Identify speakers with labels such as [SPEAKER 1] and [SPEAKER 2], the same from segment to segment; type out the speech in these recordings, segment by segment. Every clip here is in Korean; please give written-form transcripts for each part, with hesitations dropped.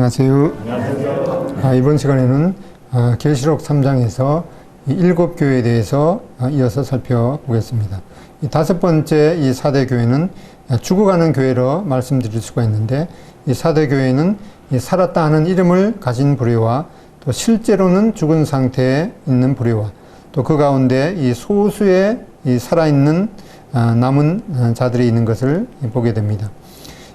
[SPEAKER 1] 안녕하세요.
[SPEAKER 2] 안녕하세요.
[SPEAKER 1] 이번 시간에는 계시록 3장에서 이 7교회에 대해서 이어서 살펴보겠습니다. 이 5번째 이 4대 교회는 죽어가는 교회로 말씀드릴 수가 있는데, 이 4대 교회는 이 살았다 하는 이름을 가진 부류와 또 실제로는 죽은 상태에 있는 부류와 또 그 가운데 이 소수의 이 살아있는 남은 자들이 있는 것을 보게 됩니다.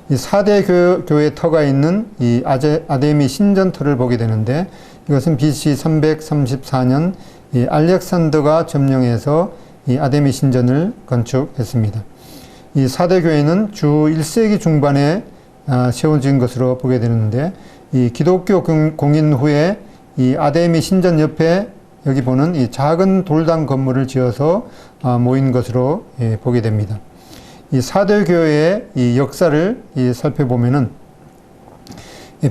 [SPEAKER 1] 이 4대 교회 터가 있는 이 아데미 신전터를 보게 되는데, 이것은 BC 334년 이 알렉산더가 점령해서 이 아데미 신전을 건축했습니다. 이 4대 교회는 주 1세기 중반에 세워진 것으로 보게 되는데, 이 기독교 공인 후에 이 아데미 신전 옆에 여기 보는 이 작은 돌담 건물을 지어서 모인 것으로 보게 됩니다. 이 4대 교회의 이 역사를 살펴보면은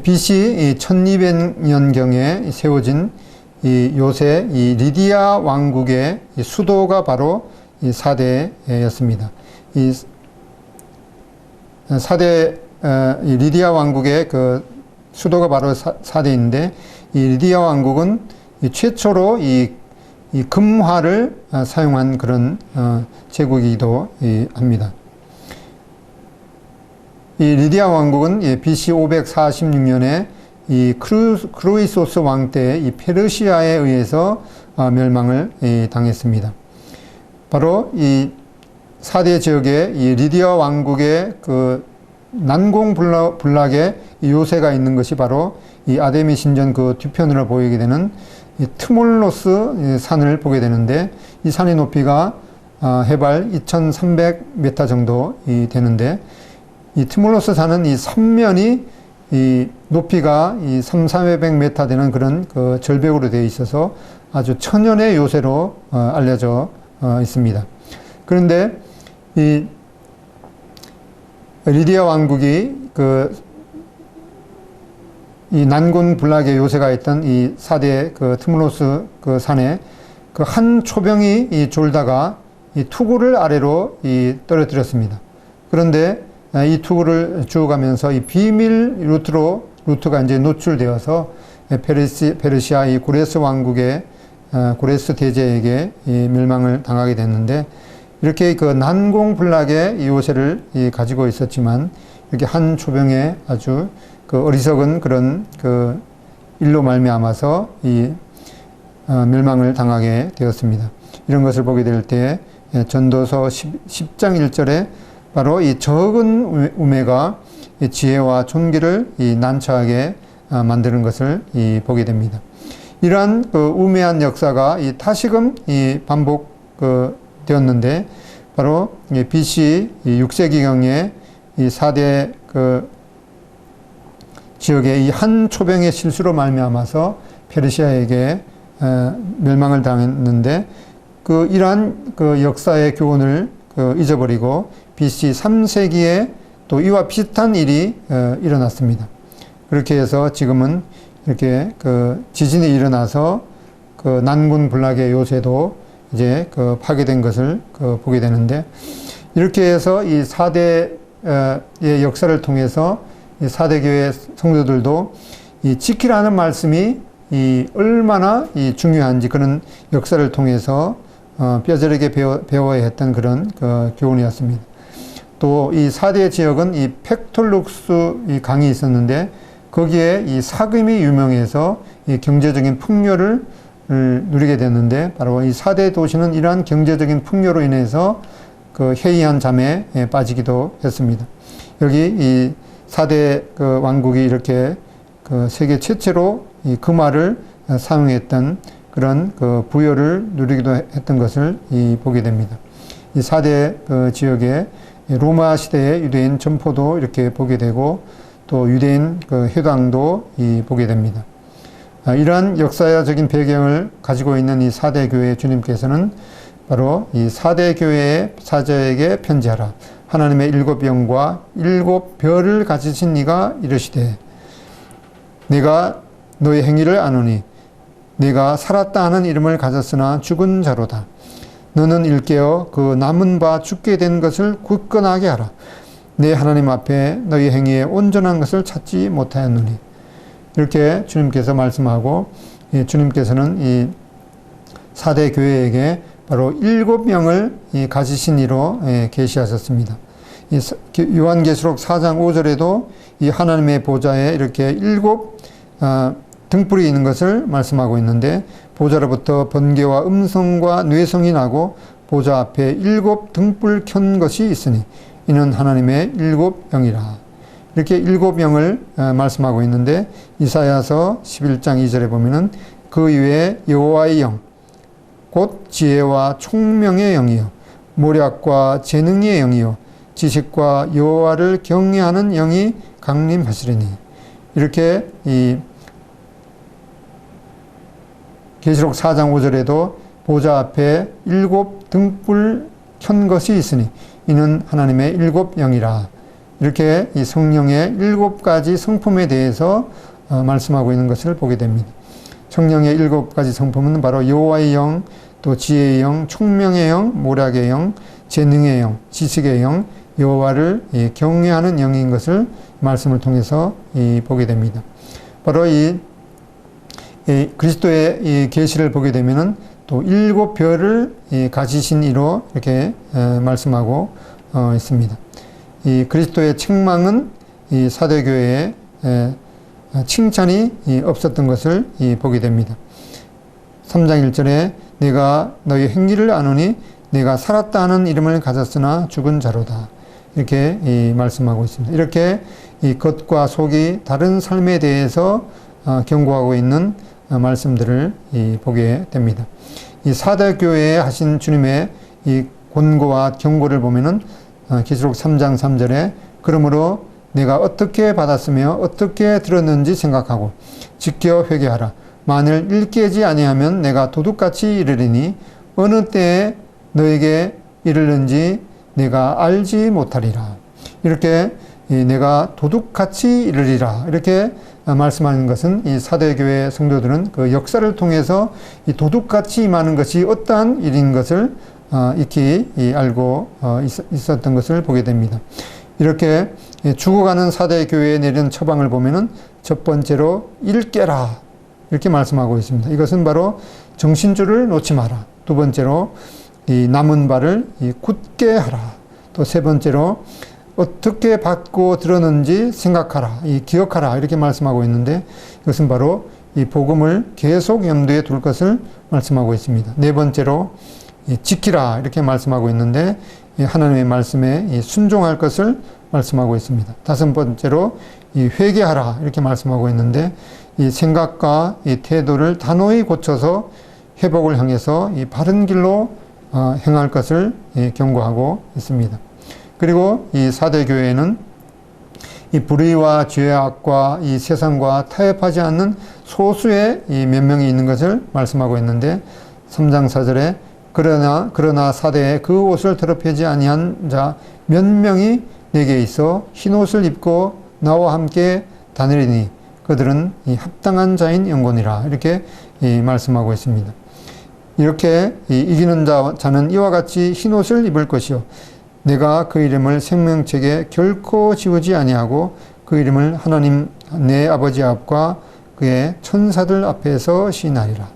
[SPEAKER 1] BC 1200년경에 세워진 이 요새 이 리디아 왕국의 수도가 바로 이 4대였습니다. 이 리디아 왕국의 그 수도가 바로 4대인데, 이 리디아 왕국은 최초로 이 금화를 사용한 그런 제국이기도 합니다. 이 리디아 왕국은 BC 546년에 이 크루이소스 왕 때 이 페르시아에 의해서 멸망을 당했습니다. 바로 이 4대 지역에 이 리디아 왕국의 그 난공불락의 요새가 있는 것이 바로 이 아데미 신전 그 뒤편으로 보이게 되는 이 트몰로스 산을 보게 되는데, 이 산의 높이가 해발 2300m 정도 되는데, 이 트몰로스 산은 이 삼면이 이 높이가 이 300~400m 되는 그런 그 절벽으로 되어 있어서 아주 천연의 요새로 알려져 있습니다. 그런데 이 리디아 왕국이 이 난곤불락의 요새가 있던 이 4대 그 트몰로스 그 산에 그 한 초병이 졸다가 이 투구를 아래로 떨어뜨렸습니다. 그런데 이 투구를 주워가면서 이 비밀 루트가 이제 노출되어서 페르시아 이 고레스 왕국의 고레스 대제에게 멸망을 당하게 됐는데, 이렇게 그 난공불락의 이 요새를 가지고 있었지만, 이렇게 한 초병의 아주 그 어리석은 그런 그 일로 말미암아서 멸망을 당하게 되었습니다. 이런 것을 보게 될 때 전도서 10장 1절에 바로 이 적은 우매가 지혜와 존귀를 난처하게 만드는 것을 보게 됩니다. 이러한 그 우매한 역사가 다시금 반복 되었는데, 바로 BC 6세기경에 이 4대 그 지역의 이 한 초병의 실수로 말미암아서 페르시아에게 멸망을 당했는데, 이러한 그 역사의 교훈을 잊어버리고 BC 3세기에 또 이와 비슷한 일이 일어났습니다. 그렇게 해서 지금은 이렇게 그 지진이 일어나서 그 난군불락의 요새도 이제 파괴된 것을 보게 되는데, 이렇게 해서 이 4대의 역사를 통해서 이 4대 교회 성도들도 지키라는 말씀이 얼마나 중요한지 그런 역사를 통해서 뼈저리게 배워야 했던 그런 교훈이었습니다. 또 이 4대 지역은 이 팩톨룩스 강이 있었는데, 거기에 이 사금이 유명해서 경제적인 풍요를 누리게 됐는데, 바로 이 4대 도시는 이러한 경제적인 풍요로 인해서 그 해이한 잠에 빠지기도 했습니다. 여기 이 4대 그 왕국이 이렇게 그 세계 최초로 이 금화를 사용했던 그런 그 부여를 누리기도 했던 것을 보게 됩니다. 이 4대 그 지역에 로마 시대의 유대인 점포도 이렇게 보게 되고, 또 유대인 그 회당도 보게 됩니다. 이러한 역사적인 배경을 가지고 있는 이 4대 교회 주님께서는 바로 이 4대 교회의 사자에게 편지하라. 하나님의 7영과 7별을 가지신 이가 이르시되, 내가 너의 행위를 아노니 네가 살았다 하는 이름을 가졌으나 죽은 자로다. 너는 일깨어 그 남은 바 죽게 된 것을 굳건하게 하라. 내 하나님 앞에 너희 행위에 온전한 것을 찾지 못하였느니. 이렇게 주님께서 말씀하고, 주님께서는 이 4대 교회에게 바로 7명을 가지신 이로 계시하셨습니다. 요한계시록 4장 5절에도 이 하나님의 보좌에 이렇게 7 등불이 있는 것을 말씀하고 있는데, 보좌로부터 번개와 음성과 뇌성이 나고 보좌 앞에 7 등불 켠 것이 있으니 이는 하나님의 7 영이라. 이렇게 7 영을 말씀하고 있는데, 이사야서 11장 2절에 보면은 그 이외에 여호와의 영, 곧 지혜와 총명의 영이요 모략과 재능의 영이요 지식과 여호와를 경외하는 영이 강림하시리니. 이렇게 이 계시록 4장 5절에도 보좌 앞에 7 등불 켠 것이 있으니 이는 하나님의 7 영이라. 이렇게 이 성령의 7가지 성품에 대해서 말씀하고 있는 것을 보게 됩니다. 성령의 7가지 성품은 바로 여호와의 영, 또 지혜의 영, 총명의 영, 모략의 영, 재능의 영, 지식의 영, 여호와를 경외하는 영인 것을 말씀을 통해서 보게 됩니다. 바로 이 그리스도의 이 계시를 보게 되면은 또 7 별을 가지신 이로 이렇게 말씀하고 있습니다. 이 그리스도의 책망은 이 사대교회에 칭찬이 없었던 것을 보게 됩니다. 3장 1절에 내가 너희 행위를 아노니 내가 살았다 하는 이름을 가졌으나 죽은 자로다. 이렇게 말씀하고 있습니다. 이렇게 이 겉과 속이 다른 삶에 대해서 경고하고 있는 말씀들을 보게 됩니다. 이 사대교회에 하신 주님의 이 권고와 경고를 보면은 계시록 3장 3절에 그러므로 내가 어떻게 받았으며 어떻게 들었는지 생각하고 지켜 회개하라. 만일 일깨지 아니하면 내가 도둑같이 이르리니 어느 때에 너에게 이르는지 내가 알지 못하리라. 이렇게 내가 도둑같이 이르리라. 이렇게 말씀하는 것은 이 사대교회 성도들은 그 역사를 통해서 이 도둑같이 임하는 것이 어떠한 일인 것을 익히 알고 있었던 것을 보게 됩니다. 이렇게 죽어가는 사대교회에 내린 처방을 보면은 첫 번째로 일깨라. 이렇게 말씀하고 있습니다. 이것은 바로 정신줄을 놓지 마라. 두 번째로 이 남은 발을 굳게 하라. 또 세 번째로 어떻게 받고 들었는지 생각하라. 기억하라. 이렇게 말씀하고 있는데 이것은 바로 이 복음을 계속 염두에 둘 것을 말씀하고 있습니다. 네 번째로 지키라. 이렇게 말씀하고 있는데 하나님의 말씀에 순종할 것을 말씀하고 있습니다. 다섯 번째로 회개하라. 이렇게 말씀하고 있는데 이 생각과 이 태도를 단호히 고쳐서 회복을 향해서 이 바른 길로 행할 것을 경고하고 있습니다. 그리고 이 사대교회에는 이 불의와 죄악과 이 세상과 타협하지 않는 소수의 이 몇 명이 있는 것을 말씀하고 있는데 3장 4절에 그러나 사대에 그 옷을 더럽히지 아니한 자 몇 명이 내게 있어 흰 옷을 입고 나와 함께 다니리니 그들은 이 합당한 자인 영혼이라. 이렇게 말씀하고 있습니다. 이렇게 이기는 자는 이와 같이 흰 옷을 입을 것이요 내가 그 이름을 생명책에 결코 지우지 아니하고 그 이름을 하나님 내 아버지 앞과 그의 천사들 앞에서 시인하리라.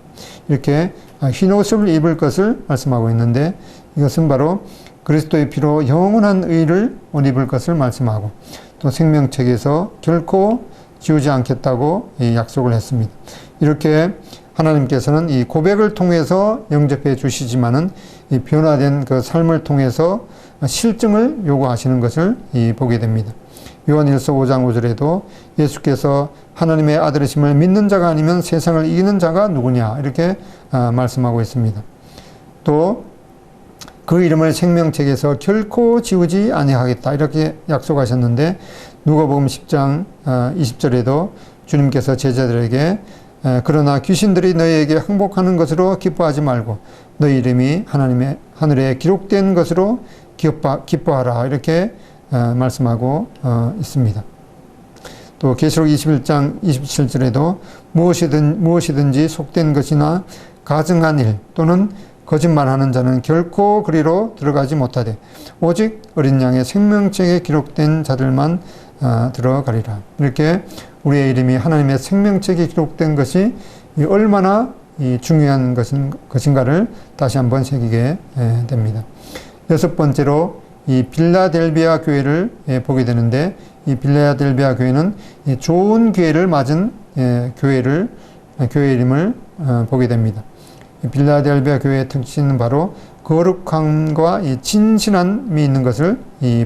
[SPEAKER 1] 이렇게 흰 옷을 입을 것을 말씀하고 있는데 이것은 바로 그리스도의 피로 영원한 의를 옷 입을 것을 말씀하고 또 생명책에서 결코 지우지 않겠다고 약속을 했습니다. 이렇게 하나님께서는 이 고백을 통해서 영접해 주시지만은 이 변화된 그 삶을 통해서 실증을 요구하시는 것을 보게 됩니다. 요한일서 5장 5절에도 예수께서 하나님의 아들이심을 믿는 자가 아니면 세상을 이기는 자가 누구냐 이렇게 말씀하고 있습니다. 또 그 이름을 생명책에서 결코 지우지 아니하겠다 이렇게 약속하셨는데 누가복음 10장 20절에도 주님께서 제자들에게 그러나 귀신들이 너희에게 항복하는 것으로 기뻐하지 말고 너희 이름이 하나님의 하늘에 기록된 것으로 기뻐하라 이렇게 말씀하고 있습니다. 또 계시록 21장 27절에도 무엇이든지 속된 것이나 가증한 일 또는 거짓말하는 자는 결코 그리로 들어가지 못하되 오직 어린 양의 생명책에 기록된 자들만 들어가리라. 이렇게 우리의 이름이 하나님의 생명책에 기록된 것이 얼마나 중요한 것인가를 다시 한번 새기게 됩니다. 여섯 번째로 이 빌라델비아 교회를 보게 되는데, 이 빌라델비아 교회는 좋은 기회를 맞은 교회 이름을 보게 됩니다. 빌라델비아 교회의 특징은 바로 거룩함과 이 진실함이 있는 것을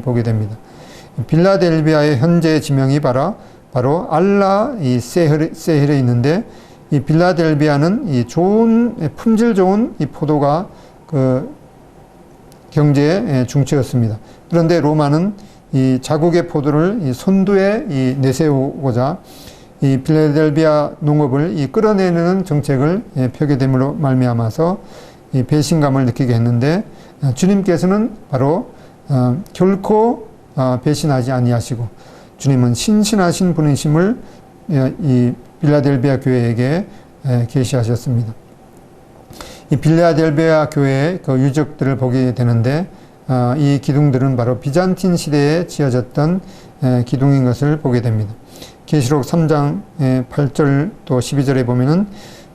[SPEAKER 1] 보게 됩니다. 빌라델비아의 현재 지명이 바로 알라 세헬에 있는데, 이 빌라델비아는 이 품질 좋은 이 포도가 그 경제의 중추였습니다. 그런데 로마는 이 자국의 포도를 이 선두에 내세우고자 이 빌라델비아 농업을 끌어내는 정책을 펴게 됨으로 말미암아서 이 배신감을 느끼게 했는데, 주님께서는 바로 결코 배신하지 아니하시고, 주님은 신실하신 분이심을 이 빌라델비아 교회에게 계시하셨습니다. 이 빌라델비아 교회의 그 유적들을 보게 되는데, 이 기둥들은 바로 비잔틴 시대에 지어졌던 기둥인 것을 보게 됩니다. 계시록 3장 8절 또 12절에 보면은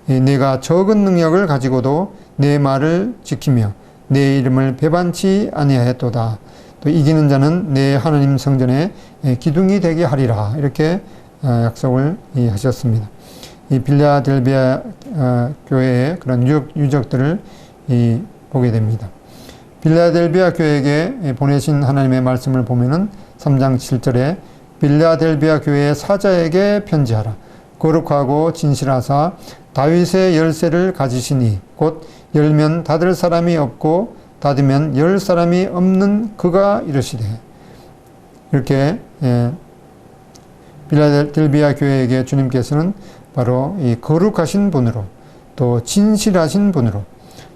[SPEAKER 1] 내가 적은 능력을 가지고도 내 말을 지키며 내 이름을 배반치 아니하였도다. 또 이기는 자는 내 하나님 성전에 기둥이 되게 하리라. 이렇게 약속을 하셨습니다. 이 빌라델비아 교회의 그런 유적들을 보게 됩니다. 빌라델비아 교회에게 보내신 하나님의 말씀을 보면은 3장 7절에 빌라델비아 교회의 사자에게 편지하라. 거룩하고 진실하사 다윗의 열쇠를 가지시니 곧 열면 닫을 사람이 없고 닫으면 열 사람이 없는 그가 이르시되. 이렇게 빌라델비아 교회에게 주님께서는 바로 이 거룩하신 분으로, 또 진실하신 분으로,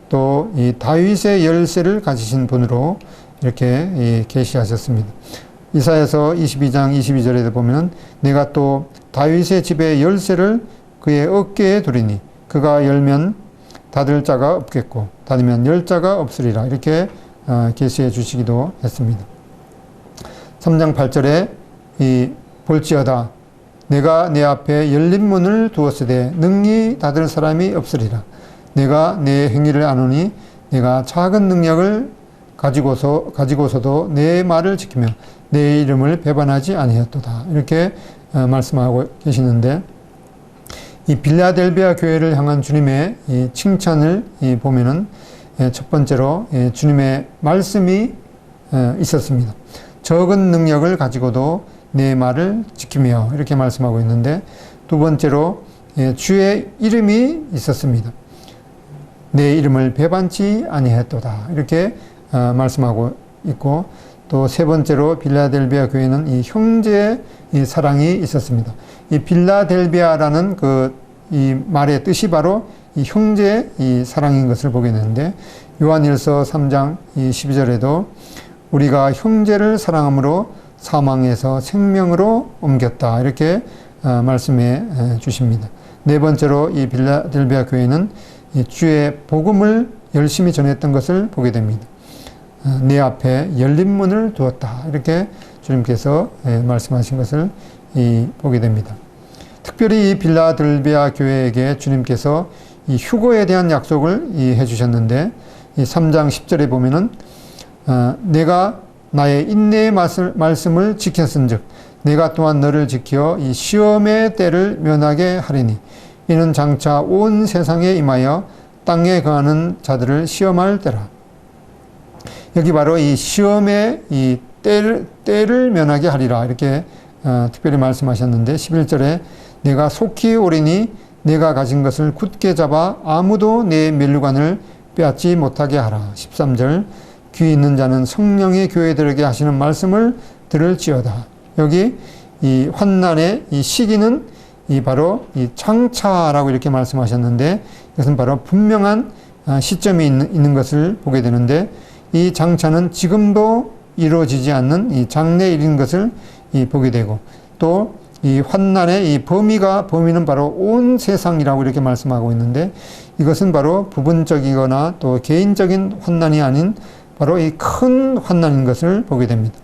[SPEAKER 1] 또 이 다윗의 열쇠를 가지신 분으로 이렇게 계시하셨습니다. 이사야서 22장 22절에도 보면 내가 또 다윗의 집의 열쇠를 그의 어깨에 두리니 그가 열면 닫을 자가 없겠고 닫으면 열 자가 없으리라. 이렇게 계시해 주시기도 했습니다. 3장 8절에 볼지어다 내가 내 앞에 열린 문을 두었으되 능히 닫을 사람이 없으리라. 내가 내 행위를 아노니 내가 작은 능력을 가지고서도 내 말을 지키며 내 이름을 배반하지 아니하였도다. 이렇게 말씀하고 계시는데, 이 빌라델비아 교회를 향한 주님의 이 칭찬을 보면은 첫 번째로 주님의 말씀이 있었습니다. 적은 능력을 가지고도 내 말을 지키며 이렇게 말씀하고 있는데, 두 번째로 주의 이름이 있었습니다. 내 이름을 배반치 아니했도다. 이렇게 말씀하고 있고, 또 세 번째로 빌라델비아 교회는 이 형제의 사랑이 있었습니다. 이 빌라델비아라는 이 말의 뜻이 바로 이 형제의 이 사랑인 것을 보게 되는데, 요한일서 3장 12절에도 우리가 형제를 사랑함으로 사망에서 생명으로 옮겼다. 이렇게 말씀해 주십니다. 네 번째로 이 빌라델비아 교회는 이 주의 복음을 열심히 전했던 것을 보게 됩니다. 내 앞에 열린 문을 두었다. 이렇게 주님께서 말씀하신 것을 보게 됩니다. 특별히 이 빌라델비아 교회에게 주님께서 이 휴거에 대한 약속을 해주셨는데, 이 3장 10절에 보면은 내가 나의 인내의 말씀을 지켰은즉 내가 또한 너를 지켜 이 시험의 때를 면하게 하리니 이는 장차 온 세상에 임하여 땅에 거하는 자들을 시험할 때라. 여기 바로 이 시험의 이 때를 면하게 하리라. 이렇게 특별히 말씀하셨는데, 11절에 내가 속히 오리니 내가 가진 것을 굳게 잡아 아무도 내 면류관을 빼앗지 못하게 하라. 13절 귀 있는 자는 성령의 교회들에게 하시는 말씀을 들을지어다. 여기 이 환난의 이 시기는 바로 이 장차라고 이렇게 말씀하셨는데, 이것은 바로 분명한 시점이 있는 것을 보게 되는데, 이 장차는 지금도 이루어지지 않는 이 장래일인 것을 보게 되고, 또 이 환난의 이 범위는 바로 온 세상이라고 이렇게 말씀하고 있는데, 이것은 바로 부분적이거나 또 개인적인 환난이 아닌 바로 이 큰 환난인 것을 보게 됩니다.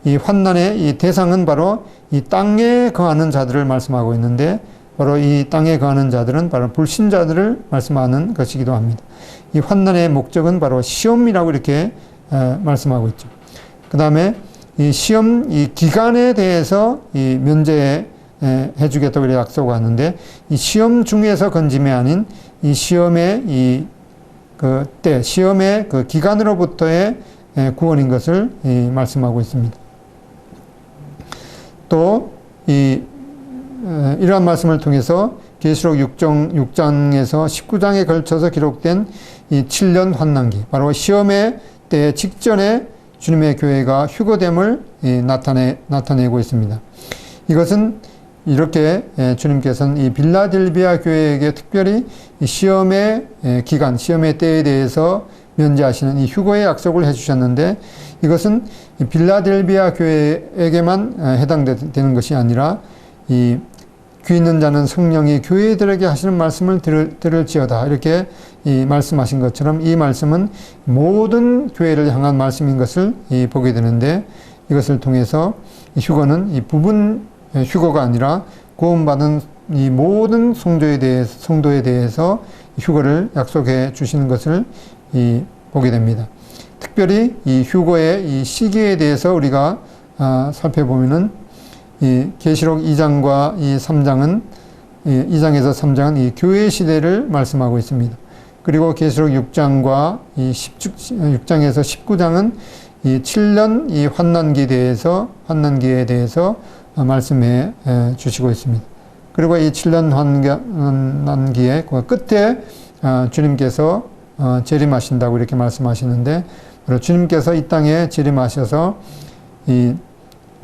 [SPEAKER 1] 이 환난의 이 대상은 바로 이 땅에 거하는 자들을 말씀하고 있는데, 바로 이 땅에 거하는 자들은 바로 불신자들을 말씀하는 것이기도 합니다. 이 환난의 목적은 바로 시험이라고 이렇게 말씀하고 있죠. 그 다음에 이 시험, 이 기간에 대해서 이 면제해 주겠다고 약속하는데, 이 시험 중에서 건짐이 아닌 이 시험의 그 때, 시험의 그 기간으로부터의 구원인 것을 말씀하고 있습니다. 또, 이러한 말씀을 통해서 계시록 6장에서 19장에 걸쳐서 기록된 이 7년 환난기, 바로 시험의 때 직전에 주님의 교회가 휴거됨을 나타내고 있습니다. 이것은 이렇게 주님께서는 이 빌라델비아 교회에게 특별히 이 시험의 기간, 시험의 때에 대해서 면제하시는 이 휴거의 약속을 해주셨는데, 이것은 이 빌라델비아 교회에게만 해당되는 것이 아니라 이 귀 있는 자는 성령이 교회들에게 하시는 말씀을 들을지어다, 이렇게 말씀하신 것처럼 이 말씀은 모든 교회를 향한 말씀인 것을 보게 되는데, 이것을 통해서 이 휴거는 이 부분 휴거가 아니라 구원받은 이 모든 성도에 대해서 휴거를 약속해 주시는 것을 보게 됩니다. 특별히 이 휴거의 이 시기에 대해서 우리가 살펴보면은 이 계시록 2장과 이 3장은 2장에서 3장은 이 교회 시대를 말씀하고 있습니다. 그리고 계시록 6장과 이 6장에서 19장은 이 7년 이 환난기에 대해서 말씀해 주시고 있습니다. 그리고 이 7년 환난기의 그 끝에 주님께서 재림하신다고 이렇게 말씀하시는데, 바로 주님께서 이 땅에 재림하셔서 이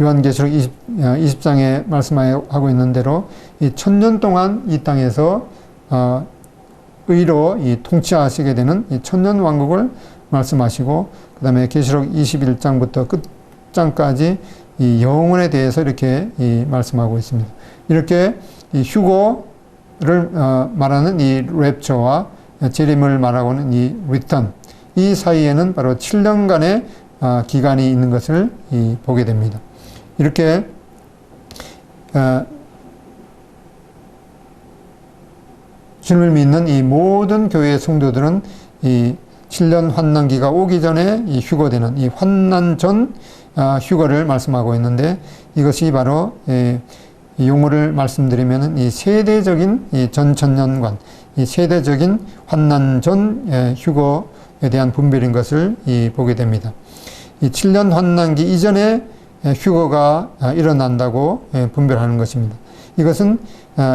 [SPEAKER 1] 요한계시록 20장에 말씀하고 있는 대로 이 1000년 동안 이 땅에서 의로 통치하시게 되는 이 1000년 왕국을 말씀하시고, 그 다음에 계시록 21장부터 끝장까지 이 영혼에 대해서 이렇게 말씀하고 있습니다. 이렇게 이 휴거를 말하는 이 랩처와 재림을 말하고는 이 리턴, 이 사이에는 바로 7년간의 기간이 있는 것을 보게 됩니다. 이렇게 주님을 믿는 이 모든 교회의 성도들은 이 7년 환난기가 오기 전에 이 휴거되는 이 환난 전 휴거를 말씀하고 있는데, 이것이 바로 용어를 말씀드리면 이 세대적인 이 전천년관, 이 세대적인 환난 전 휴거에 대한 분별인 것을 보게 됩니다. 이 7년 환난기 이전에 휴거가 일어난다고 분별하는 것입니다. 이것은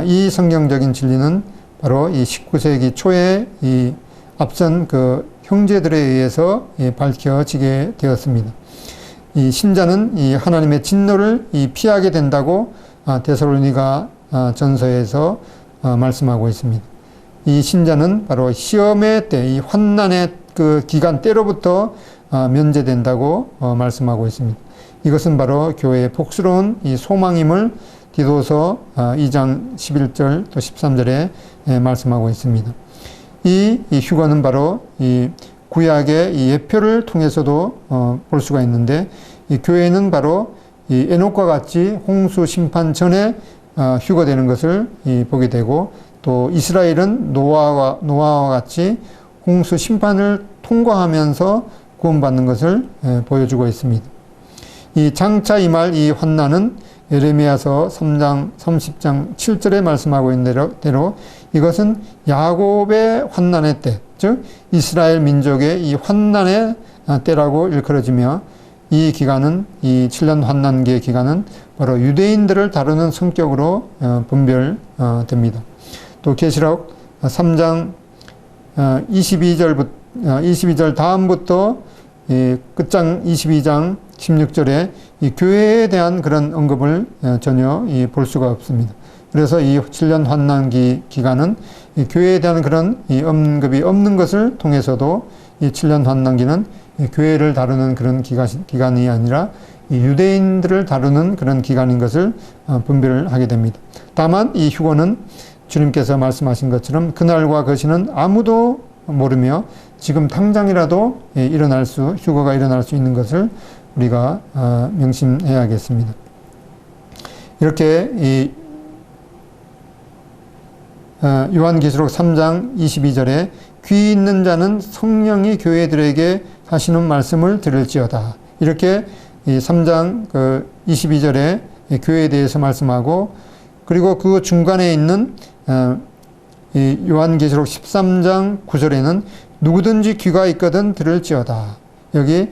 [SPEAKER 1] 이 성경적인 진리는 바로 이 19세기 초에 이 앞선 그 형제들에 의해서 밝혀지게 되었습니다. 이 신자는 이 하나님의 진노를 피하게 된다고 데살로니가 전서에서 말씀하고 있습니다. 이 신자는 바로 시험의 때, 이 환난의 그 기간 때로부터 면제된다고 말씀하고 있습니다. 이것은 바로 교회의 복스러운 이 소망임을 디도서 2장 11절 또 13절에 말씀하고 있습니다. 이 휴거는 바로 이 구약의 이 예표를 통해서도 볼 수가 있는데, 이 교회는 바로 이 에녹과 같이 홍수 심판 전에 휴거되는 것을 보게 되고, 또 이스라엘은 노아와 같이 홍수 심판을 통과하면서 구원받는 것을 보여주고 있습니다. 이 장차 임할 이 환난은 예레미야서 3장 30장 7절에 말씀하고 있는 대로 이것은 야곱의 환난의 때, 즉 이스라엘 민족의 이 환난의 때라고 일컬어지며, 이 기간은 이 7년 환난기의 기간은 바로 유대인들을 다루는 성격으로 분별됩니다. 또 계시록 3장 22절 다음부터 끝장 22장 16절에 이 교회에 대한 그런 언급을 전혀 볼 수가 없습니다. 그래서 이 7년 환난기 기간은 이 교회에 대한 그런 이 언급이 없는 것을 통해서도 이 7년 환난기는 이 교회를 다루는 그런 기간이 아니라 이 유대인들을 다루는 그런 기간인 것을 분별을 하게 됩니다. 다만 이 휴거는 주님께서 말씀하신 것처럼 그날과 그 시는 아무도 모르며 지금 당장이라도 휴거가 일어날 수 있는 것을 우리가 명심해야겠습니다. 이렇게 이 요한계시록 3장 22절에 귀 있는 자는 성령이 교회들에게 하시는 말씀을 들을지어다. 이렇게 이 3장 22절에 교회에 대해서 말씀하고, 그리고 그 중간에 있는 이 요한계시록 13장 9절에는 누구든지 귀가 있거든 들을지어다. 여기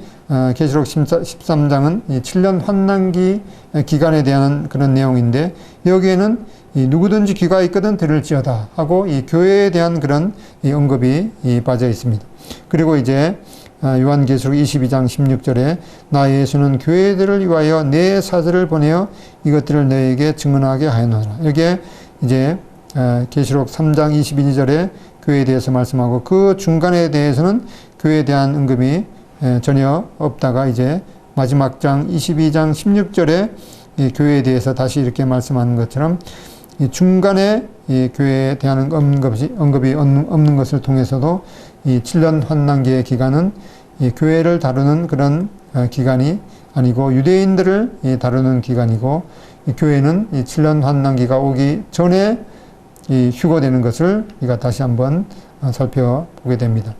[SPEAKER 1] 계시록 13장은 7년 환난기 기간에 대한 그런 내용인데, 여기에는 이 누구든지 귀가 있거든 들을지어다 하고 이 교회에 대한 그런 이 언급이 빠져 있습니다. 그리고 이제 요한계시록 22장 16절에 나 예수는 교회들을 위하여 내 사자를 보내어 이것들을 너에게 증언하게 하였노라. 여기에 이제 계시록 3장 22절에 교회에 대해서 말씀하고, 그 중간에 대해서는 교회에 대한 언급이 전혀 없다가 이제 마지막 장 22장 16절에 이 교회에 대해서 다시 이렇게 말씀하는 것처럼 이 중간에 이 교회에 대한 언급이 없는 것을 통해서도 이 7년 환난기의 기간은 이 교회를 다루는 그런 기간이 아니고 유대인들을 다루는 기간이고, 이 교회는 이 7년 환난기가 오기 전에 이 휴거되는 것을 우리가 다시 한번 살펴보게 됩니다.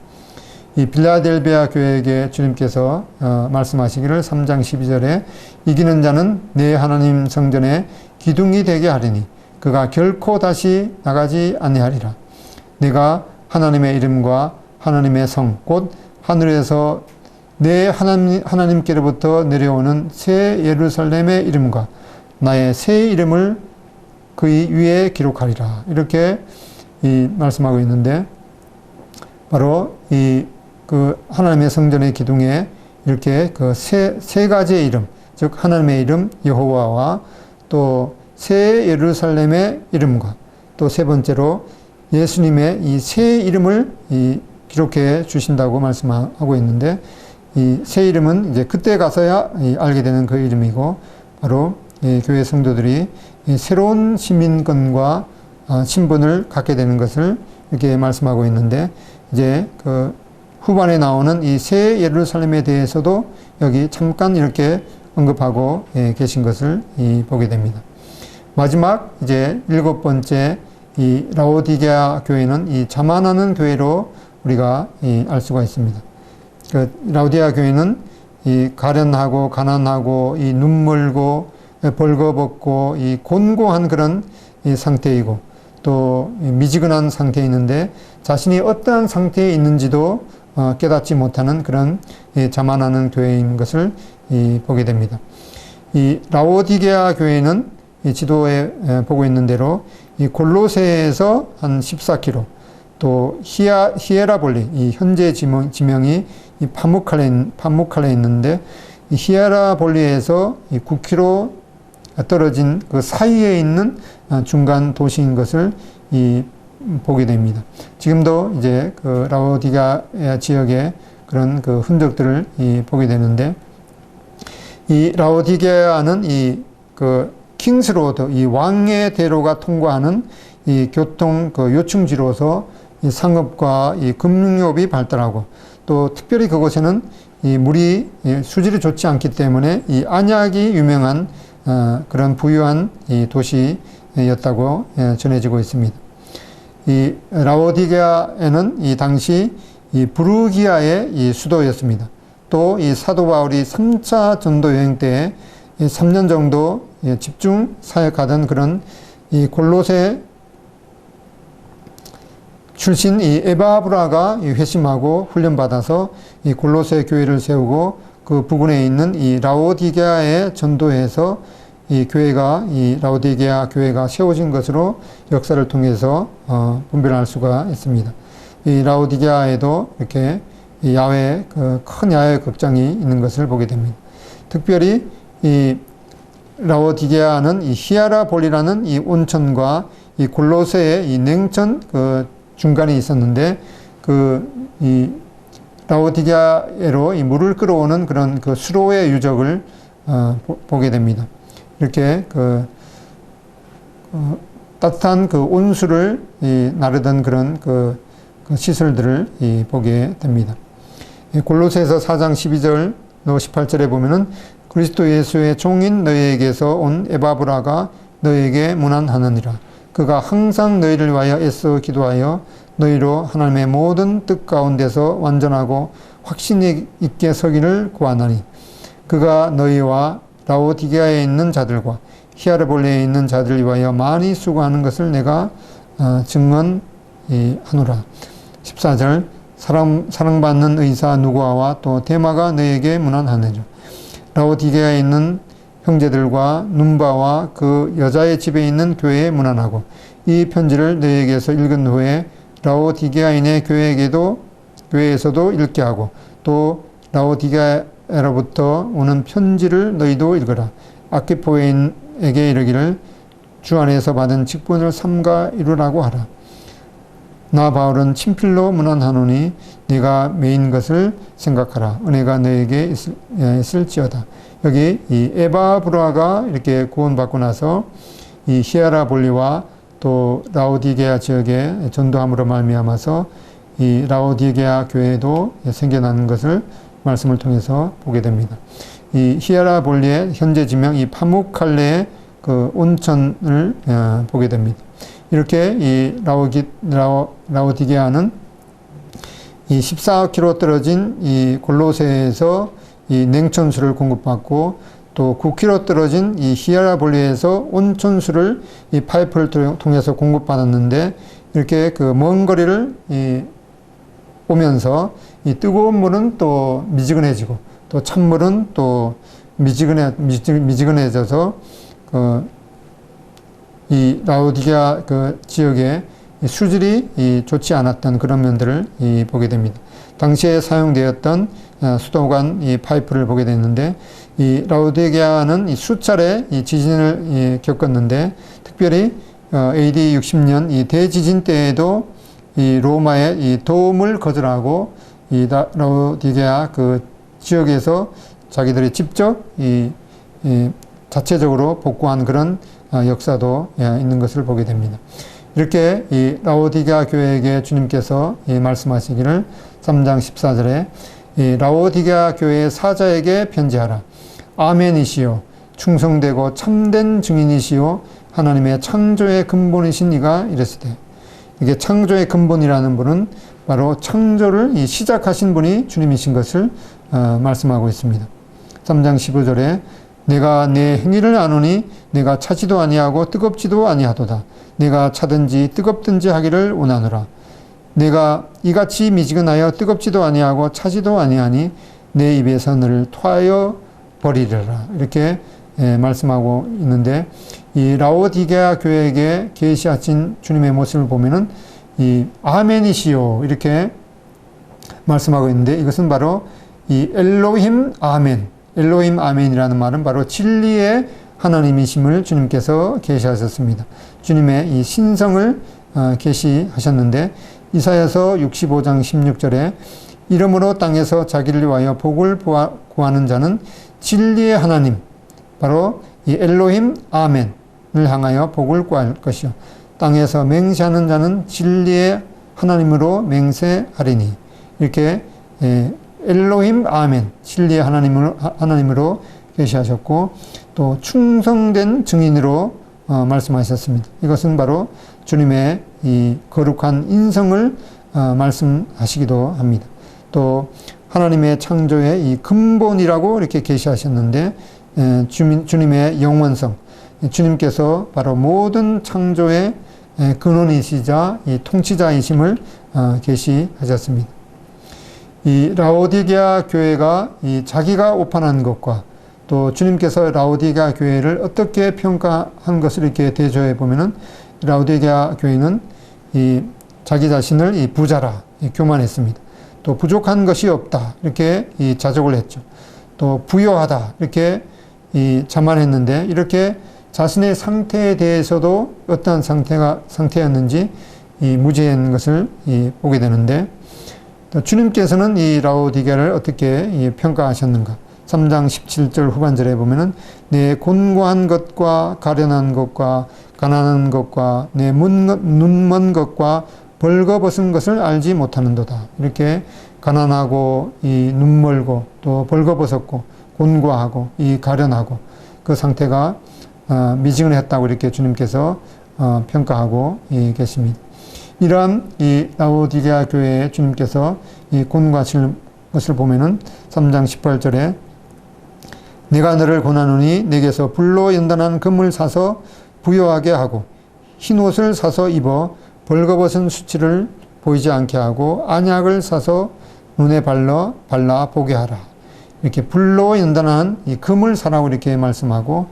[SPEAKER 1] 이 빌라델비아 교회에게 주님께서 말씀하시기를 3장 12절에 이기는 자는 내 하나님 성전에 기둥이 되게 하리니 그가 결코 다시 나가지 아니하리라. 내가 하나님의 이름과 하나님의 성 곧 하늘에서 내 하나님께로부터 내려오는 새 예루살렘의 이름과 나의 새 이름을 그의 위에 기록하리라. 이렇게 말씀하고 있는데, 바로 그 하나님의 성전의 기둥에 이렇게 그 세 가지의 이름, 즉 하나님의 이름 여호와와 또 새 예루살렘의 이름과 또 세 번째로 예수님의 이 새 이름을 기록해 주신다고 말씀하고 있는데, 이 새 이름은 이제 그때 가서야 알게 되는 그 이름이고, 바로 교회 성도들이 새로운 시민권과 신분을 갖게 되는 것을 이렇게 말씀하고 있는데, 이제 그 후반에 나오는 이 새 예루살렘에 대해서도 여기 잠깐 이렇게 언급하고 계신 것을 보게 됩니다. 마지막 이제 7번째 이 라오디게아 교회는 이 자만하는 교회로 우리가 알 수가 있습니다. 그 라오디게아 교회는 이 가련하고 가난하고 이 눈멀고 벌거벗고 이 곤고한 그런 이 상태이고, 또 미지근한 상태에 있는데 자신이 어떠한 상태에 있는지도 깨닫지 못하는 그런 자만하는 교회인 것을 보게 됩니다. 이 라오디게아 교회는 이 지도에 보고 있는 대로 이 골로새에서 한 14km, 또 히에라볼리, 이 현재 지명이 이 파무칼레에 있는데, 이 히에라볼리에서 이 9km 떨어진 그 사이에 있는 중간 도시인 것을 보게 됩니다. 지금도 이제 그 라오디게아 지역의 그런 그 흔적들을 보게 되는데, 이 라오디게아는 그 킹스로드, 이 왕의 대로가 통과하는 이 교통 그 요충지로서 이 상업과 이 금융업이 발달하고, 또 특별히 그곳에는 이 물이 수질이 좋지 않기 때문에 이 안약이 유명한 그런 부유한 이 도시였다고 전해지고 있습니다. 이 라오디게아에는 이 당시 이 부르기아의 이 수도였습니다. 또 이 사도 바울이 3차 전도 여행 때에 3년 정도 집중 사역하던 그런 이 골로새 출신 이 에바브라가 회심하고 훈련받아서 이 골로새 교회를 세우고, 그 부근에 있는 이 라오디게아에 전도해서 이 라오디게아 교회가 세워진 것으로 역사를 통해서 분별할 수가 있습니다. 이 라오디게아에도 이렇게 큰 야외 극장이 있는 것을 보게 됩니다. 특별히 이 라오디게아는 이 히에라볼리라는 이 온천과 이 골로새의 이 냉천 그 중간에 있었는데, 이 라오디게아로 이 물을 끌어오는 그런 그 수로의 유적을 보게 됩니다. 이렇게 따뜻한 그 온수를 나르던 그런 그 시설들을 보게 됩니다. 골로새서 4장 12절 또 18절에 보면은 그리스도 예수의 종인 너희에게서 온 에바브라가 너희에게 문안하느니라. 그가 항상 너희를 위하여 애써 기도하여 너희로 하나님의 모든 뜻 가운데서 완전하고 확신 있게 서기를 구하나니 그가 너희와 라오디게아에 있는 자들과 히아르볼리에 있는 자들을 위하여 많이 수고하는 것을 내가 증언하노라. 14절 사랑받는 의사 누고아와 또 데마가 너희에게 문안하느니라. 라오디게아에 있는 형제들과 눈바와 그 여자의 집에 있는 교회에 문안하고 이 편지를 너희에게서 읽은 후에 라오디게아인의 교회에서도 읽게 하고 또 라오디게아로부터 오는 편지를 너희도 읽어라. 아키포에게 이르기를 주 안에서 받은 직분을 삼가 이루라고 하라. 나 바울은 친필로 문안하노니 네가 메인 것을 생각하라. 은혜가 너에게 있을지어다. 여기 이 에바브라가 이렇게 구원받고 나서 이 히아라볼리와 또 라오디게아 지역에 전도함으로 말미암아서 이 라오디게아 교회도 생겨나는 것을 말씀을 통해서 보게 됩니다. 이 히아라볼리의 현재 지명 이 파묵칼레의 그 온천을 보게 됩니다. 이렇게 이 라오디게아는 이 14km 떨어진 이 골로새에서 이 냉천수를 공급받고 또 9km 떨어진 이 히아라볼리에서 온천수를 이 파이프를 통해서 공급받았는데 이렇게 그 먼 거리를 오면서 이 뜨거운 물은 또 미지근해지고 또 찬물은 또 미지근해져서 이 라오디게아 그 지역에 수질이 좋지 않았던 그런 면들을 보게 됩니다. 당시에 사용되었던 수도관 이 파이프를 보게 됐는데 이 라오디게아는 수차례 이 지진을 겪었는데 특별히 AD 60년 이 대지진 때에도 이 로마의 이 도움을 거절하고 이 라오디게아 그 지역에서 자기들이 직접 자체적으로 복구한 그런 역사도 있는 것을 보게 됩니다. 이렇게 이 라오디게아 교회에게 주님께서 말씀하시기를 3장 14절에 이 라오디게아 교회의 사자에게 편지하라. 아멘이시요 충성되고 참된 증인이시요 하나님의 창조의 근본이신 이가 이랬으되. 이게 창조의 근본이라는 분은 바로 창조를 시작하신 분이 주님이신 것을 말씀하고 있습니다. 3장 15절에 내가 내 행위를 아노니 내가 차지도 아니하고 뜨겁지도 아니하도다. 내가 차든지 뜨겁든지 하기를 원하노라. 내가 이같이 미지근하여 뜨겁지도 아니하고 차지도 아니하니 내 입에서 너를 토하여 버리리라. 이렇게 말씀하고 있는데 이 라오디게아 교회에게 계시하신 주님의 모습을 보면은 이 아멘이시요 이렇게 말씀하고 있는데 이것은 바로 이 엘로힘 아멘, 엘로힘 아멘이라는 말은 바로 진리의 하나님이심을 주님께서 계시하셨습니다. 주님의 이 신성을 계시하셨는데 이사야서 65장 16절에 이러므로 땅에서 자기를 위하여 복을 구하는 자는 진리의 하나님 바로 이 엘로힘 아멘을 향하여 복을 구할 것이요 땅에서 맹세하는 자는 진리의 하나님으로 맹세하리니 이렇게 엘로힘 아멘 진리의 하나님으로 계시하셨고 또 충성된 증인으로 말씀하셨습니다. 이것은 바로 주님의 이 거룩한 인성을 말씀하시기도 합니다. 또 하나님의 창조의 이 근본이라고 이렇게 계시하셨는데 주님의 영원성, 주님께서 바로 모든 창조의 근원이시자 이 통치자이심을 계시하셨습니다. 이 라오디게아 교회가 이 자기가 오판한 것과 또 주님께서 라오디게아 교회를 어떻게 평가한 것을 이렇게 대조해 보면은 라오디게아 교회는 이 자기 자신을 이 부자라 교만했습니다. 또 부족한 것이 없다 이렇게 이 자족을 했죠. 또 부요하다 이렇게 이 자만했는데 이렇게 자신의 상태에 대해서도 어떠한 상태였는지 이 무지한 것을 보게 되는데 또 주님께서는 이 라오디게아를 어떻게 평가하셨는가? 3장 17절 후반절에 보면은 내 곤고한 것과 가련한 것과 가난한 것과 내 눈먼 것과 벌거벗은 것을 알지 못하는도다. 이렇게 가난하고 이 눈멀고 또 벌거벗었고 곤고하고 이 가련하고 그 상태가 미지근했다고 이렇게 주님께서 평가하고 계십니다. 이러한 이 라오디게아 교회에 주님께서 이 권고하실 것을 보면은 3장 18절에 내가 너를 권하노니 내게서 불로 연단한 금을 사서 부요하게 하고 흰 옷을 사서 입어 벌거벗은 수치를 보이지 않게 하고 안약을 사서 눈에 발라 보게 하라. 이렇게 불로 연단한 이 금을 사라고 이렇게 말씀하고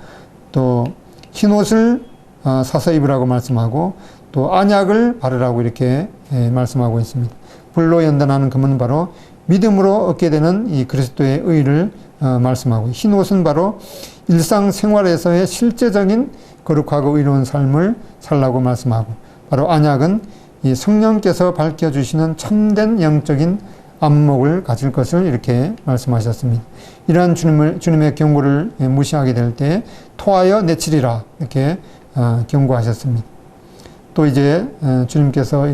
[SPEAKER 1] 또 흰 옷을 사서 입으라고 말씀하고 또 안약을 바르라고 이렇게 말씀하고 있습니다. 불로 연단하는 금은 바로 믿음으로 얻게 되는 이 그리스도의 의를 말씀하고 흰 옷은 바로 일상생활에서의 실제적인 거룩하고 의로운 삶을 살라고 말씀하고 바로 안약은 이 성령께서 밝혀주시는 참된 영적인 안목을 가질 것을 이렇게 말씀하셨습니다. 이러한 주님의 경고를 무시하게 될 때 토하여 내치리라 이렇게 경고하셨습니다. 또 이제 주님께서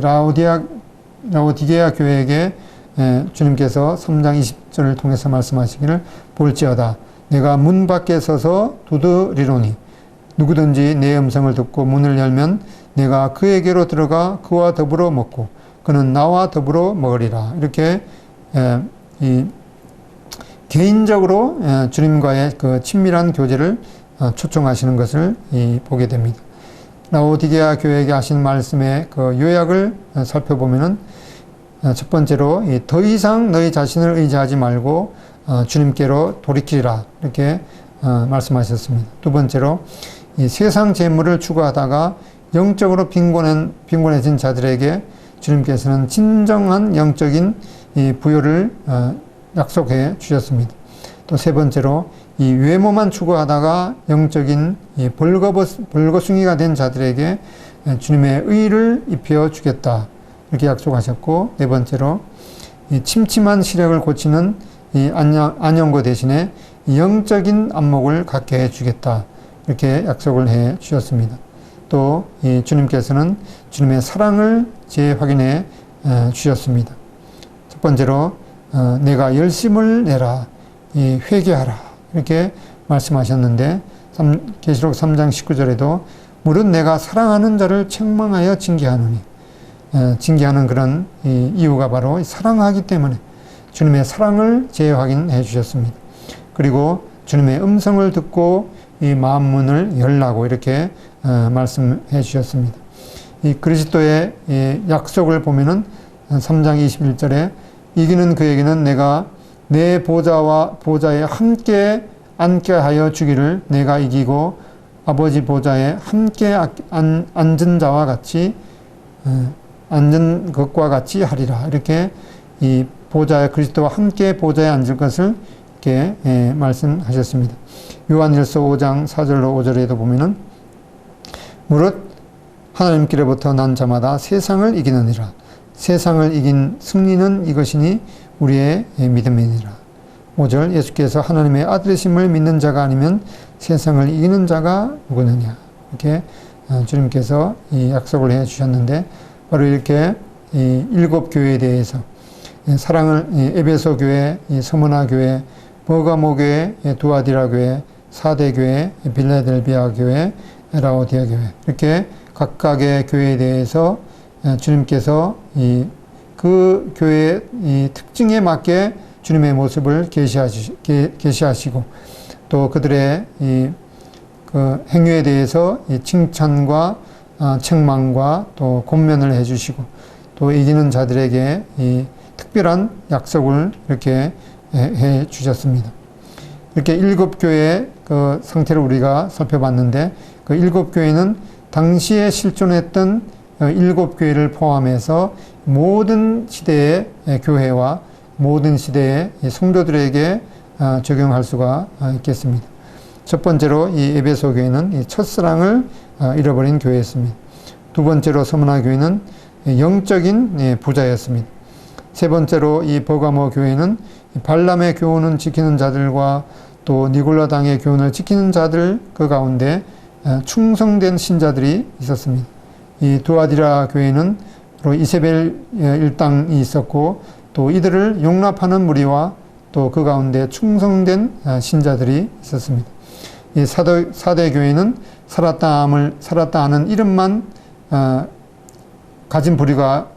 [SPEAKER 1] 라오디게아 교회에게 주님께서 3장 20절을 통해서 말씀하시기를 볼지어다 내가 문 밖에 서서 두드리노니 누구든지 내 음성을 듣고 문을 열면 내가 그에게로 들어가 그와 더불어 먹고 그는 나와 더불어 먹으리라. 이렇게 개인적으로 주님과의 그 친밀한 교제를 초청하시는 것을 보게 됩니다. 라오디게아 교회에게 하신 말씀의 그 요약을 살펴보면은 첫 번째로 더 이상 너희 자신을 의지하지 말고 주님께로 돌이키리라 이렇게 말씀하셨습니다. 두 번째로 이 세상 재물을 추구하다가 영적으로 빈곤해진 자들에게 주님께서는 진정한 영적인 이 부요를 약속해 주셨습니다. 또 세 번째로 이 외모만 추구하다가 영적인 이 벌거숭이가 된 자들에게 주님의 의를 입혀 주겠다 이렇게 약속하셨고 네 번째로 이 침침한 시력을 고치는 이 안영고 대신에 영적인 안목을 갖게 해 주겠다 이렇게 약속을 해 주셨습니다. 또 이 주님께서는 주님의 사랑을 재확인해 주셨습니다. 첫 번째로 내가 열심을 내라 회개하라 이렇게 말씀하셨는데 계시록 3장 19절에도 무릇 내가 사랑하는 자를 책망하여 징계하노니 징계하는 그런 이유가 바로 사랑하기 때문에 주님의 사랑을 재확인해 주셨습니다. 그리고 주님의 음성을 듣고 이 마음 문을 열라고 이렇게 말씀해 주셨습니다. 이 그리스도의 약속을 보면은 3장 21절에 이기는 그에게는 내가 내 보좌에 함께 앉게 하여 주기를 내가 이기고 아버지 보좌에 함께 앉은 자와 같이 앉은 것과 같이 하리라. 이렇게 이 보좌에 그리스도와 함께 보좌에 앉을 것을 이렇게 말씀하셨습니다. 요한일서 5장 4절로 5절에도 보면은 무릇 하나님께로부터 난 자마다 세상을 이기느니라. 세상을 이긴 승리는 이것이니 우리의 믿음이니라. 5절 예수께서 하나님의 아들이심을 믿는 자가 아니면 세상을 이기는 자가 누구느냐. 이렇게 주님께서 이 약속을 해 주셨는데 바로 이렇게 이 7교회에 대해서 사랑을 에베소 교회, 서머나 교회, 버가모 교회, 두아디라 교회, 사대 교회, 빌라델비아 교회, 라오디아 교회 이렇게 각각의 교회에 대해서 주님께서 그 교회의 이 특징에 맞게 주님의 모습을 계시하시고 또 그들의 그 행위에 대해서 칭찬과 책망과 또 권면을 해주시고 또 이기는 자들에게 이 특별한 약속을 이렇게 해 주셨습니다. 이렇게 7교회의 그 상태를 우리가 살펴봤는데 그 7교회는 당시에 실존했던 7교회를 포함해서 모든 시대의 교회와 모든 시대의 성도들에게 적용할 수가 있겠습니다. 첫 번째로 이 에베소 교회는 이 첫사랑을 잃어버린 교회였습니다. 두 번째로 서머나 교회는 영적인 부자였습니다. 세 번째로 이 버가모 교회는 발람의 교훈을 지키는 자들과 또 니골라당의 교훈을 지키는 자들 그 가운데 충성된 신자들이 있었습니다. 이 두아디라 교회는 바로 이세벨 일당이 있었고 또 이들을 용납하는 무리와 또 그 가운데 충성된 신자들이 있었습니다. 이 사대 교회는 살았다 하는 이름만 가진 부리와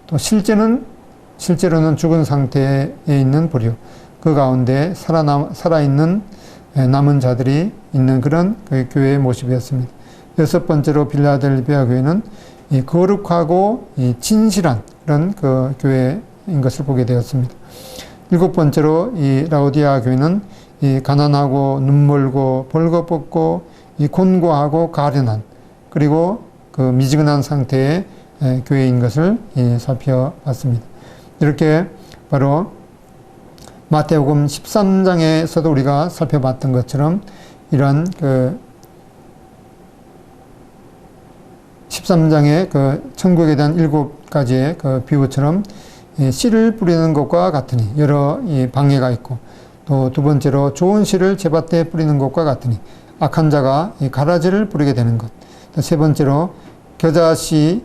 [SPEAKER 1] 또 실제로는 죽은 상태에 있는 부류, 그 가운데 살아있는 남은 자들이 있는 그런 교회의 모습이었습니다. 여섯 번째로 빌라델비아 교회는 이 거룩하고 이 진실한 그런 그 교회인 것을 보게 되었습니다. 일곱 번째로 이 라오디아 교회는 이 가난하고 눈멀고 벌거벗고 이 곤고하고 가련한 그리고 그 미지근한 상태의 교회인 것을 살펴봤습니다. 이렇게 바로 마태복음 13장에서도 우리가 살펴봤던 것처럼 이러한 그 13장의 그 천국에 대한 7가지의 그 비유처럼 씨를 뿌리는 것과 같으니 여러 방해가 있고, 또 두 번째로 좋은 씨를 제밭에 뿌리는 것과 같으니 악한 자가 가라지를 뿌리게 되는 것. 또 세 번째로 겨자씨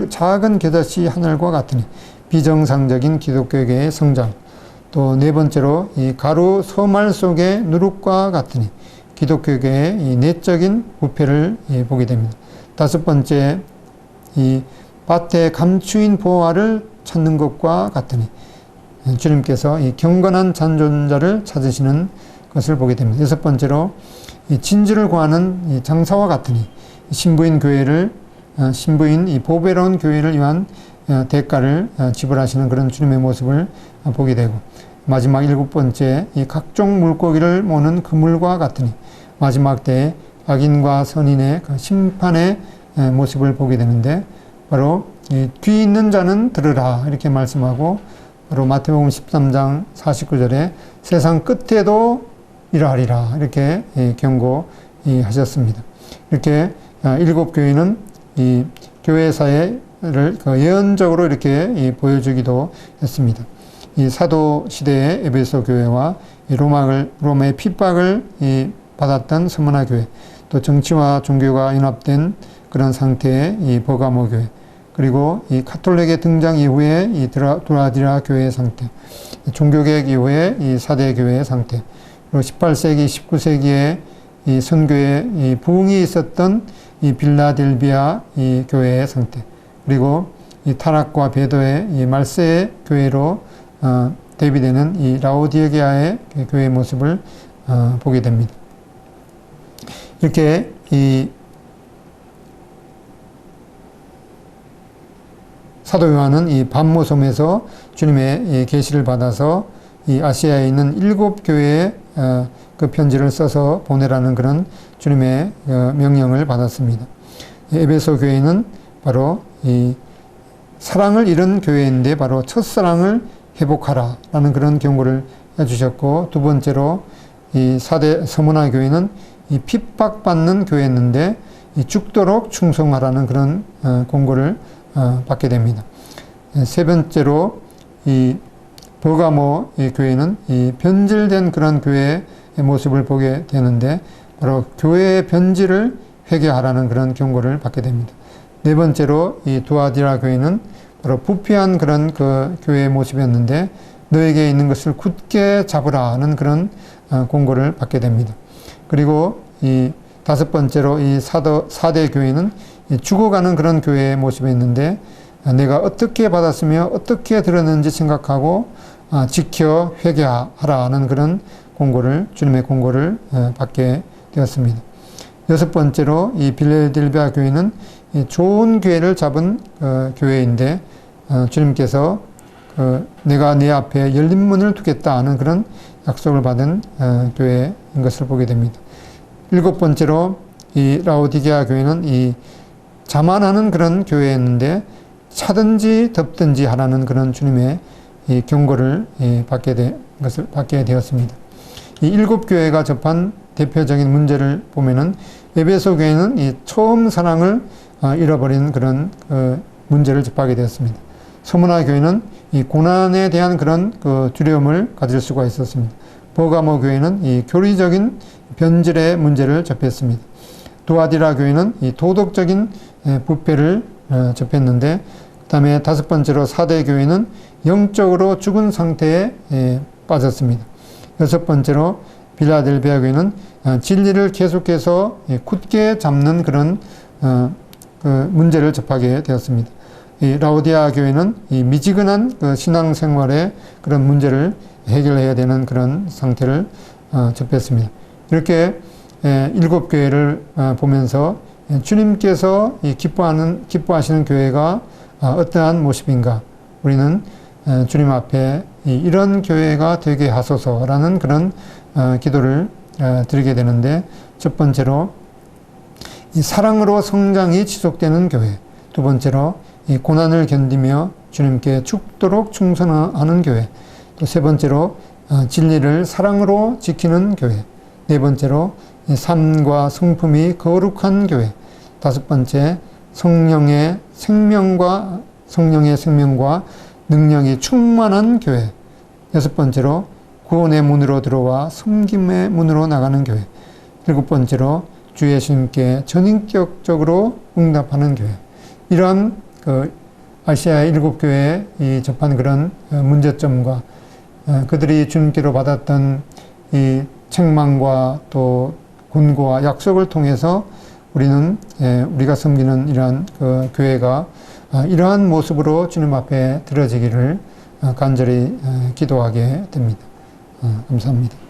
[SPEAKER 1] 작은 겨자씨 하늘과 같으니 비정상적인 기독교계의 성장. 또 네 번째로 이 가루 서말 속의 누룩과 같으니 기독교계의 이 내적인 부패를 보게 됩니다. 다섯 번째, 이 밭에 감추인 보화를 찾는 것과 같으니 주님께서 이 경건한 잔존자를 찾으시는 것을 보게 됩니다. 여섯 번째로 이 진주를 구하는 이 장사와 같으니 신부인 이 보배로운 교회를 위한 대가를 지불하시는 그런 주님의 모습을 보게 되고, 마지막 일곱 번째, 이 각종 물고기를 모는 그물과 같으니 마지막 때에 악인과 선인의 그 심판의 모습을 보게 되는데, 바로 귀 있는 자는 들으라 이렇게 말씀하고, 바로 마태복음 13장 49절에 세상 끝에도 이러하리라 이렇게 경고하셨습니다. 이렇게 일곱 교회는 이 교회사회를 예언적으로 이렇게 보여주기도 했습니다. 이 사도 시대의 에베소 교회와 로마의 핍박을 받았던 스무나 교회, 또 정치와 종교가 연합된 그런 상태의 이 버가모 교회, 그리고 이 카톨릭의 등장 이후에 이 두라디라 교회의 상태, 종교개혁 이후에 이 사대 교회의 상태, 그리고 18세기, 19세기에 이 선교의 이 부흥이 있었던 이 빌라델비아 이 교회의 상태, 그리고 이 타락과 배도의 이 말세의 교회로 대비되는 이 라오디게아의 교회의 모습을 보게 됩니다. 이렇게 이 사도 요한은 이 밤모섬에서 주님의 계시를 받아서 이 아시아에 있는 7교회에 그 편지를 써서 보내라는 그런 주님의 명령을 받았습니다. 에베소 교회는 바로 이 사랑을 잃은 교회인데 바로 첫사랑을 회복하라라는 그런 경고를 해주셨고, 두 번째로 이 사대 서문화 교회는 이 핍박받는 교회였는데 이 죽도록 충성하라는 그런 공고를 받게 됩니다. 세 번째로 이 버가모 교회는 이 변질된 그런 교회의 모습을 보게 되는데 바로 교회의 변질을 회개하라는 그런 경고를 받게 됩니다. 네 번째로 이 두아디라 교회는 바로 부패한 그런 그 교회의 모습이었는데 너에게 있는 것을 굳게 잡으라는 그런 공고를 받게 됩니다. 그리고 이 다섯 번째로 이 사대 교회는 죽어가는 그런 교회의 모습이었는데 내가 어떻게 받았으며 어떻게 들었는지 생각하고 지켜 회개하라는 그런 주님의 공고를 받게 되었습니다. 여섯 번째로 이 빌라델비아 교회는 좋은 교회를 잡은 교회인데 주님께서 내가 네 앞에 열린 문을 두겠다 하는 그런 약속을 받은 교회인 것을 보게 됩니다. 일곱 번째로 이 라오디게아 교회는 이 자만하는 그런 교회였는데 차든지 덥든지 하라는 그런 주님의 이 경고를 받게 되었습니다. 이 7교회가 접한 대표적인 문제를 보면은 에베소 교회는 이 처음 사랑을 잃어버린 그런 문제를 접하게 되었습니다. 서문화 교회는 이 고난에 대한 그런 두려움을 가질 수가 있었습니다. 버가모 교회는 이 교리적인 변질의 문제를 접했습니다. 두아디라 교회는 이 도덕적인 부패를 접했는데 그다음에 다섯 번째로 사대 교회는 영적으로 죽은 상태에 빠졌습니다. 여섯 번째로 빌라델비아 교회는 진리를 계속해서 굳게 잡는 그런 그 문제를 접하게 되었습니다. 이 라오디아 교회는 이 미지근한 그 신앙생활의 그런 문제를 해결해야 되는 그런 상태를 접했습니다. 이렇게 일곱 교회를 보면서 주님께서 기뻐하시는 교회가 어떠한 모습인가, 우리는 주님 앞에 이런 교회가 되게 하소서라는 그런 기도를 드리게 되는데, 첫 번째로 이 사랑으로 성장이 지속되는 교회, 두 번째로 이 고난을 견디며 주님께 죽도록 충성하는 교회, 또 세 번째로 진리를 사랑으로 지키는 교회, 네 번째로 삶과 성품이 거룩한 교회, 다섯 번째 성령의 생명과 능력이 충만한 교회, 여섯 번째로 구원의 문으로 들어와 섬김의 문으로 나가는 교회, 일곱 번째로 주 예수님께 전인격적으로 응답하는 교회. 이러한 그 아시아 일곱 교회에 접한 그런 문제점과 그들이 주님께로 받았던 이 책망과 또 권고와 약속을 통해서 우리는 우리가 섬기는 이러한 그 교회가 이러한 모습으로 주님 앞에 드려지기를 간절히 기도하게 됩니다. 감사합니다.